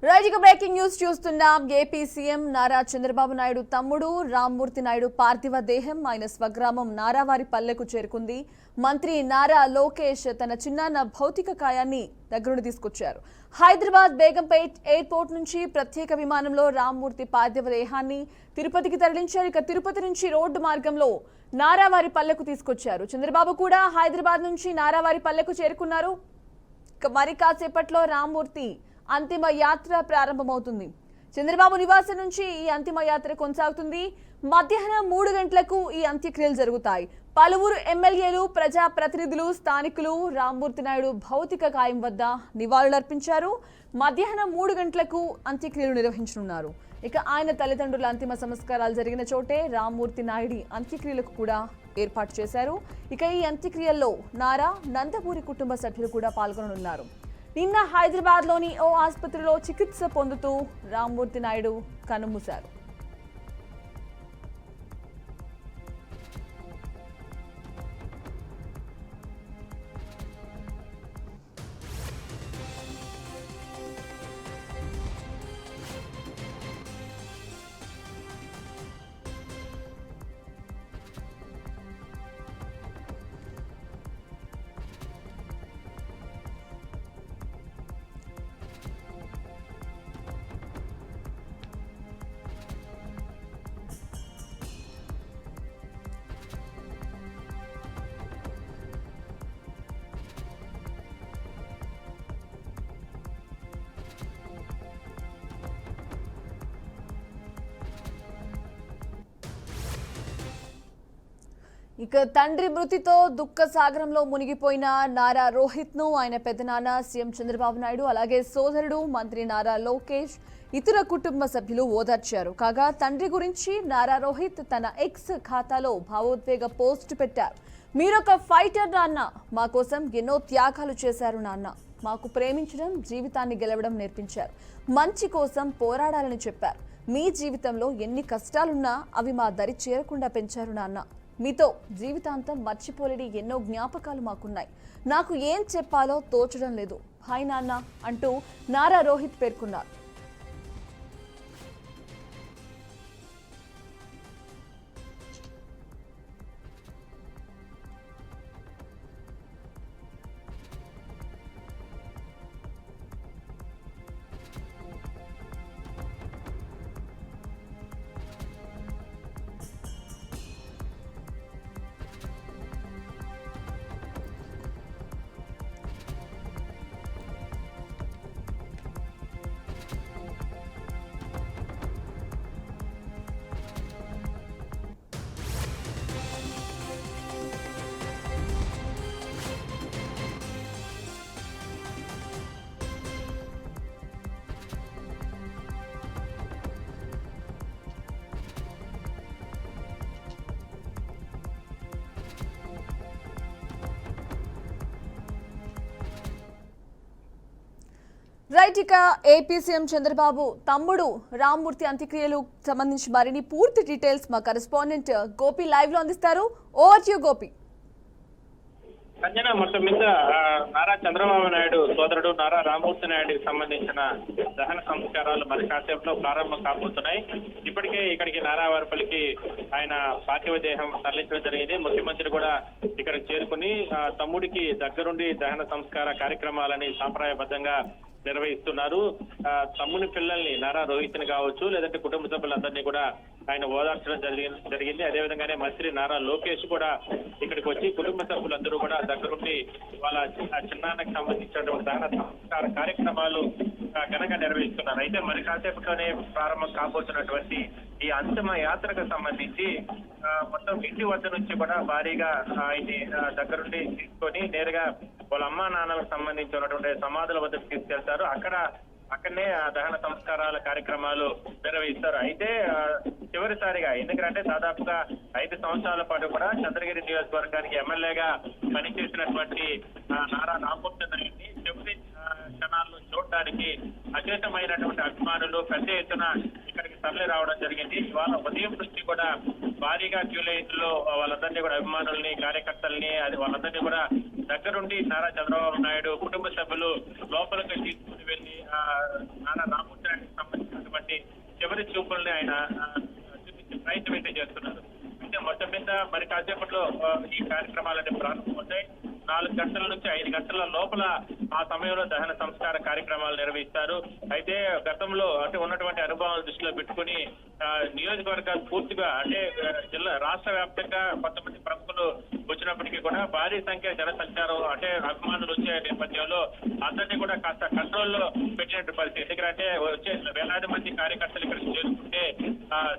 Right breaking news చూస్తున్నాం. AP CM Nara Chandrababu Naidu తమ్ముడు రామ్మూర్తి నాయుడు పార్థివ దేహం ఆయన స్వగ్రామం నారావారి పల్లెకు చేరుకుంది. మంత్రి నారా లోకేష్ తన చిన్నాన్న భౌతిక కాయాన్ని దగ్గరుండి తీసుకొచ్చారు. హైదరాబాద్ బేగంపేట్ ఎయిర్పోర్ట్ నుంచి ప్రత్యేక విమానంలో రామ్మూర్తి పార్థివ దేహాన్ని తిరుపతికి తరలించారు. ఇక తిరుపతి నుంచి రోడ్డు మార్గంలో నారావారి పల్లెకు తీసుకొచ్చారు. చంద్రబాబు కూడా హైదరాబాద్ నుంచి నారావారి పల్లెకు చేరుకున్నారు. ఇక మరి కాసేపట్లో రామ్మూర్తి అంతిమ యాత్ర ప్రారంభమవుతుంది. చంద్రబాబు నివాసం నుంచి ఈ అంతిమ యాత్ర కొనసాగుతుంది. మధ్యాహ్నం 3 గంటలకు ఈ అంత్యక్రియలు జరుగుతాయి. పలువురు ఎమ్మెల్యేలు, ప్రజా ప్రతినిధులు, స్థానికులు రామ్మూర్తి నాయుడు భౌతిక కాయం వద్ద నివాళులర్పించారు. మధ్యాహ్నం 3 గంటలకు అంత్యక్రియలు నిర్వహించనున్నారు. ఇక ఆయన తల్లిదండ్రుల అంతిమ సంస్కారాలు జరిగిన చోటే రామ్మూర్తి నాయుడి అంత్యక్రియలకు కూడా ఏర్పాటు చేశారు. ఇక ఈ అంత్యక్రియల్లో నారా, నందమూరి కుటుంబ సభ్యులు కూడా పాల్గొననున్నారు. నిన్న హైదరాబాద్లోని ఓ ఆసుపత్రిలో చికిత్స పొందుతూ రామ్మూర్తి నాయుడు కన్నుమూశారు. ఇక తండ్రి మృతితో దుఃఖ సాగరంలో మునిగిపోయిన నారా రోహిత్ ను ఆయన పెద్దనాన్న సీఎం చంద్రబాబు నాయుడు, అలాగే సోదరుడు మంత్రి నారా లోకేష్, ఇతర కుటుంబ సభ్యులు ఓదార్చారు. కాగా తండ్రి గురించి నారా రోహిత్ తన ఎక్స్ ఖాతాలో భావోద్వేగ పోస్ట్ పెట్టారు. మీరొక ఫైటర్ నాన్న, మా కోసం ఎన్నో త్యాగాలు చేశారు నాన్న, మాకు ప్రేమించడం, జీవితాన్ని గెలవడం నేర్పించారు, మంచి కోసం పోరాడాలని చెప్పారు. మీ జీవితంలో ఎన్ని కష్టాలున్నా అవి మా దరి చేరకుండా పెంచారు నాన్న, మీతో జీవితాంతం మర్చిపోలేని ఎన్నో జ్ఞాపకాలు మాకున్నాయి, నాకు ఏం చెప్పాలో తోచడం లేదు, హాయ్ నాన్న అంటూ నారా రోహిత్ పేర్కొన్నారు. రైట్, ఇక ఏపీ సీఎం చంద్రబాబు తమ్ముడు రామ్మూర్తి అంత్యక్రియలు సంబంధించి మరిన్ని పూర్తి డీటెయిల్స్ మా కరెస్పాండెంట్ గోపి లైవ్ లో అందిస్తారు. Over to you Gopi. Sanjana, మొత్తం మీద నారా చంద్రబాబు నాయుడు సోదరుడు నారా రామ్మూర్తి నాయుడుకి సంబంధించిన దహన సంస్కారాలు మరి కాసేపులో ప్రారంభం కాబోతున్నాయి. ఇప్పటికే ఇక్కడికి నారావారిపల్లికి ఆయన పార్థివ దేహం తరలించడం జరిగింది. ముఖ్యమంత్రి కూడా ఇక్కడికి చేరుకుని తమ్ముడికి దగ్గరుండి దహన సంస్కార కార్యక్రమాలని సాంప్రదాయబద్ధంగా నిర్వహిస్తున్నారు. తమ్ముని పిల్లల్ని నారా రోహిత్ ని కావచ్చు, లేదంటే కుటుంబ సభ్యులందరినీ కూడా ఆయన ఓదార్చడం జరిగింది. అదేవిధంగానే మంత్రి నారా లోకేష్ కూడా ఇక్కడికి వచ్చి కుటుంబ సభ్యులందరూ కూడా దగ్గరుండి వాళ్ళ చిన్నాన్నకి సంబంధించినటువంటి దహన సంస్కార కార్యక్రమాలు ఘనంగా నిర్వహిస్తున్నారు. అయితే మరి కాసేపట్లోనే ప్రారంభం కాబోతున్నటువంటి ఈ అంతిమ యాత్రకు సంబంధించి మొత్తం ఇంటి వద్ద నుంచి కూడా భారీగా ఆయన్ని దగ్గరుండి తీసుకొని నేరుగా వాళ్ళ అమ్మా నాన్నలకు సంబంధించినటువంటి సమాధుల వద్దకు తీసుకెళ్తారు. అక్కడనే దహన సంస్కారాల కార్యక్రమాలు నిర్వహిస్తారు. అయితే చివరిసారిగా, ఎందుకంటే దాదాపుగా 5 సంవత్సరాల పాటు కూడా చంద్రగిరి నియోజకవర్గానికి ఎమ్మెల్యేగా పనిచేసినటువంటి నారా రామ్మూర్తి నాయుడిని చివరి క్షణాలను చూడడానికి అచేతమైనటువంటి అభిమానులు పెద్ద ఎత్తున ఇక్కడికి తరలి రావడం జరిగింది. ఇవాళ ఉదయం నుంచి కూడా భారీగా క్యూ లైన్లో వాళ్ళందరినీ కూడా అభిమానుల్ని, కార్యకర్తల్ని వాళ్ళందరినీ కూడా దగ్గరుండి నారా చంద్రబాబు నాయుడు కుటుంబ సభ్యులు లోపలికి తీసుకుని వెళ్లి నారా రామూర్తి నాయుడికి సంబంధించినటువంటి చివరి చూపుల్ని ఆయన చూపించే ప్రయత్నం అయితే చేస్తున్నారు. అయితే మొత్తం మీద మరి కాసేపట్లో ఈ కార్యక్రమాలన్నీ ప్రారంభమవుతాయి. 4 గంటల నుంచి 5 గంటల లోపల ఆ సమయంలో దహన సంస్కార కార్యక్రమాలు నిర్వహిస్తారు. అయితే గతంలో అంటే ఉన్నటువంటి అనుభవాలు దృష్టిలో పెట్టుకుని నియోజకవర్గాలు పూర్తిగా అంటే జిల్లా రాష్ట్ర వ్యాప్తంగా కొంతమంది ప్రముఖులు వచ్చినప్పటికీ కూడా భారీ సంఖ్య జనసంచారం అంటే అభిమానులు వచ్చే నేపథ్యంలో అందరినీ కూడా కాస్త కంట్రోల్లో పెట్టినట్టు పరిస్థితి. ఎందుకంటే వచ్చే వేలాది మంది కార్యకర్తలు ఇక్కడికి చేరుకుంటే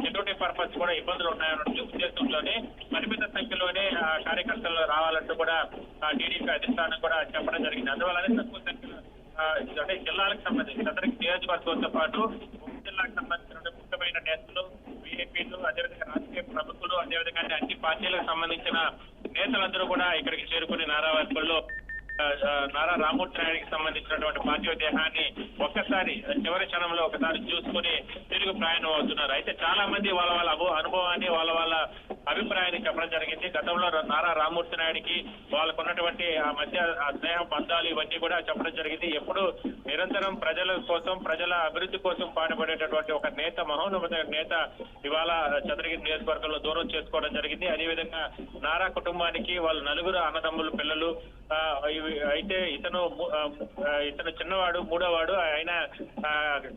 సెక్యూరిటీ పర్పస్ కూడా ఇబ్బందులు ఉన్నాయన్న ఉద్దేశంలోనే పరిమిత సంఖ్యలోనే కార్యకర్తలు రావాలంటూ కూడా టీడీపీ అధిష్టానం కూడా చెప్పడం జరిగింది. అందువల్లనే తక్కువ సంఖ్యలో అంటే జిల్లాలకు సంబంధించి అందరికి నియోజకవర్గంతో పాటు జిల్లాకు సంబంధించిన ముఖ్యమైన నేతలు, వీఐపీలు, అదేవిధంగా రాజకీయ ప్రముఖులు, అదేవిధంగా అన్ని పార్టీలకు సంబంధించిన నేతలందరూ కూడా ఇక్కడికి చేరుకుని నారావారిపల్లిలో నారా రామూర్తి నాయుడికి సంబంధించినటువంటి పార్థివ దేహాన్ని ఒక్కసారి చివరి క్షణంలో ఒకసారి చూసుకుని తిరుగు ప్రయాణం అవుతున్నారు. అయితే చాలా మంది వాళ్ళ వాళ్ళ అనుభవాన్ని వాళ్ళ అభిప్రాయాన్ని చెప్పడం జరిగింది. గతంలో నారా రామూర్తి నాయుడికి వాళ్ళకు ఉన్నటువంటి ఆ మధ్య స్నేహ బంధాలు ఇవన్నీ కూడా చెప్పడం జరిగింది. ఎప్పుడు నిరంతరం ప్రజల కోసం, ప్రజల అభివృద్ధి కోసం పాటుపడేటటువంటి ఒక నేత, మహోన్నత నేత ఇవాళ చంద్రగిరి నియోజకవర్గంలో దూరం చేసుకోవడం జరిగింది. అదేవిధంగా నారా కుటుంబానికి వాళ్ళు 4 అన్నదమ్ములు పిల్లలు. అయితే ఇతను చిన్నవాడు, 3వ వాడు. ఆయన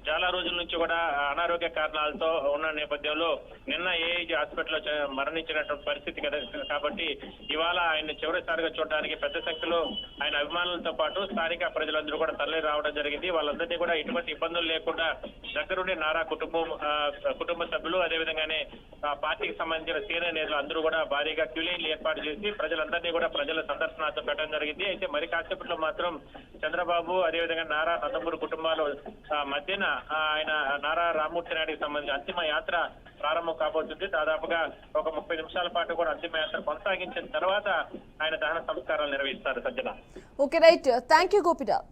చాలా రోజుల నుంచి కూడా అనారోగ్య కారణాలతో ఉన్న నేపథ్యంలో నిన్న ఏఐజీ హాస్పిటల్లో మరణించినటువంటి పరిస్థితి కదా. కాబట్టి ఇవాళ ఆయన చివరిసారిగా చూడడానికి పెద్ద సంఖ్యలో ఆయన అభిమానులతో పాటు స్థానిక ప్రజలందరూ కూడా తరలి రావడం జరిగింది. వాళ్ళందరినీ కూడా ఎటువంటి ఇబ్బందులు లేకుండా దగ్గరుండి నారా కుటుంబ సభ్యులు, అదేవిధంగానే పార్టీకి సంబంధించిన సీనియర్ నేతలు అందరూ కూడా భారీగా క్యూలైన్లు ఏర్పాటు చేసి ప్రజలందరినీ కూడా ప్రజల సందర్శనార్థం పెట్టడం జరిగింది. అయితే మరి కాసేపట్లో మాత్రం చంద్రబాబు, అదేవిధంగా నారా నందమూరి కుటుంబాలు మధ్యన ఆయన నారా రామూర్తి నాయుడికి సంబంధించి అంతిమ యాత్ర ప్రారంభం కాబోతుంది. దాదాపుగా ఒక 30 నిమిషాల పాటు కూడా అంతిమ యాత్ర కొనసాగించిన తర్వాత ఆయన దహన సంస్కారాలు నిర్వహిస్తారు. సజ్జన. Okay, right. Thank you Gopinath.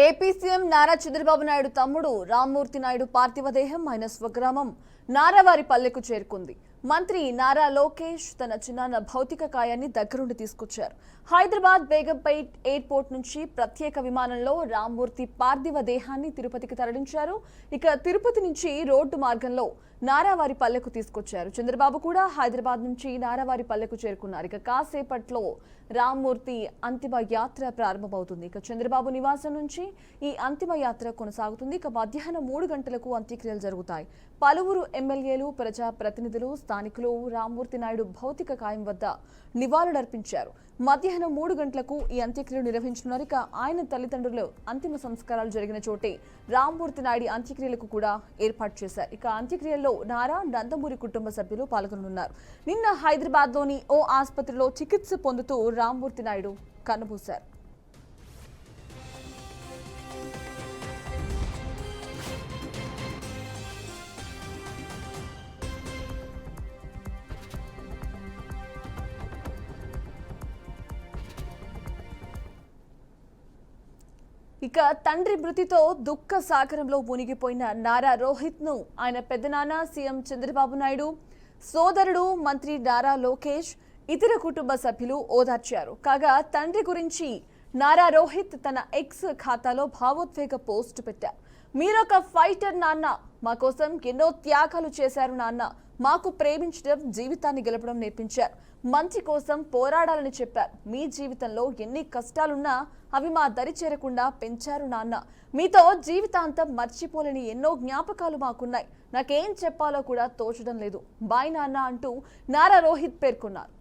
AP CM Nara Chandrababu Naidu తమ్ముడు రామ్మూర్తి నాయుడు పార్థివ దేహం ఆయన స్వగ్రామం నారావారిపల్లెకు చేరుకుంది. మంత్రి నారా లోకేష్ తన చిన్నాన్న భౌతిక కాయాన్ని దగ్గరుండి తీసుకొచ్చారు. హైదరాబాద్ బేగంపేట్ ఎయిర్పోర్ట్ నుంచి ప్రత్యేక విమానంలో రామ్మూర్తి పార్థివ దేహాన్ని తిరుపతికి తరలించారు. ఇక తిరుపతి నుంచి రోడ్డు మార్గంలో నారావారిపల్లెకు తీసుకొచ్చారు. చంద్రబాబు కూడా హైదరాబాద్ నుంచి నారావారిపల్లెకు చేరుకున్నారు. ఇక కాసేపట్లో రామ్మూర్తి అంతిమ యాత్ర ప్రారంభమవుతుంది. ఇక చంద్రబాబు నివాసం నుంచి ఈ అంతిమ యాత్ర కొనసాగుతుంది. ఇక మధ్యాహ్నం 3 గంటలకు అంత్యక్రియలు జరుగుతాయి. పలువురు ఎమ్మెల్యేలు, ప్రజా ప్రతినిధులు, స్థానికులు రామ్మూర్తి నాయుడు భౌతిక కాయం వద్ద నివాళులర్పించారు. మధ్యాహ్నం 3 గంటలకు ఈ అంత్యక్రియలు నిర్వహించనున్నారు. ఇక ఆయన తల్లిదండ్రులు అంతిమ సంస్కారాలు జరిగిన చోటే రామ్మూర్తి నాయుడు అంత్యక్రియలకు కూడా ఏర్పాటు చేశారు. ఇక అంత్యక్రియల్లో నారా, నందమూరి కుటుంబ సభ్యులు పాల్గొనున్నారు. నిన్న హైదరాబాద్లోని ఓ ఆసుపత్రిలో చికిత్స పొందుతూ రామ్మూర్తి నాయుడు కన్నుమూశారు. ఇక తండ్రి మృతితో దుఃఖ సాగరంలో మునిగిపోయిన నారా రోహిత్ ను ఆయన పెద్దనాన్న సీఎం చంద్రబాబు నాయుడు, సోదరుడు మంత్రి నారా లోకేష్, ఇతర కుటుంబ సభ్యులు ఓదార్చారు. కాగా తండ్రి గురించి నారా రోహిత్ తన ఎక్స్ ఖాతాలో భావోద్వేగ పోస్ట్ పెట్టారు. మీరొక ఫైటర్ నాన్న, మా కోసం ఎన్నో త్యాగాలు చేశారు నాన్న. మాకు ప్రేమించడం, జీవితాన్ని గెలపడం నేర్పించారు. మంచి కోసం పోరాడాలని చెప్పారు. మీ జీవితంలో ఎన్ని కష్టాలున్నా అవి మా దరి చేరకుండా పెంచారు నాన్న. మీతో జీవితాంతం మర్చిపోలేని ఎన్నో జ్ఞాపకాలు మాకున్నాయి. నాకేం చెప్పాలో కూడా తోచడం లేదు. బాయ్ నాన్న అంటూ నారా రోహిత్ పేర్కొన్నారు.